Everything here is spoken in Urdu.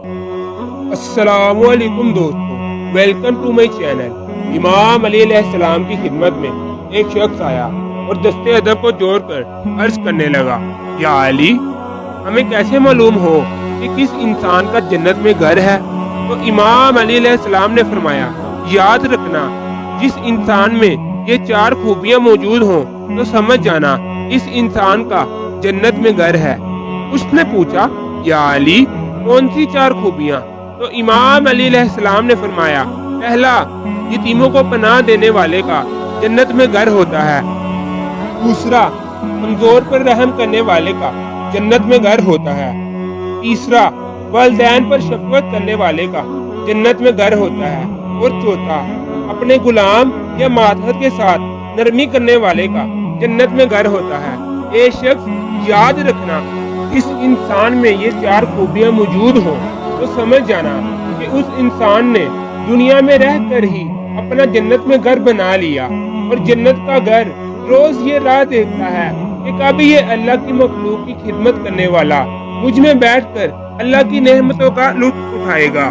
السلام علیکم دوستو، ویلکم ٹو مائی چینل۔ امام علی علیہ السلام کی خدمت میں ایک شخص آیا اور دستے ادب کو جوڑ کر عرض کرنے لگا، یا علی، ہمیں کیسے معلوم ہو کہ کس انسان کا جنت میں گھر ہے؟ تو امام علی علیہ السلام نے فرمایا، یاد رکھنا، جس انسان میں یہ 4 خوبیاں موجود ہوں تو سمجھ جانا اس انسان کا جنت میں گھر ہے۔ اس نے پوچھا، یا علی، کون سی 4 خوبیاں؟ تو امام علی علیہ السلام نے فرمایا، پہلا، یتیموں کو پناہ دینے والے کا جنت میں گھر ہوتا ہے۔ دوسرا، کمزور پر رحم کرنے والے کا جنت میں گھر ہوتا ہے۔ تیسرا، والدین پر شفقت کرنے والے کا جنت میں گھر ہوتا ہے۔ اور چوتھا، اپنے غلام یا ماتحت کے ساتھ نرمی کرنے والے کا جنت میں گھر ہوتا ہے۔ اے شخص، یاد رکھنا، اس انسان میں یہ 4 خوبیاں موجود ہوں تو سمجھ جانا کہ اس انسان نے دنیا میں رہ کر ہی اپنا جنت میں گھر بنا لیا، اور جنت کا گھر روز یہ راہ دیکھتا ہے کہ کبھی یہ اللہ کی مخلوق کی خدمت کرنے والا مجھ میں بیٹھ کر اللہ کی نعمتوں کا لطف اٹھائے گا۔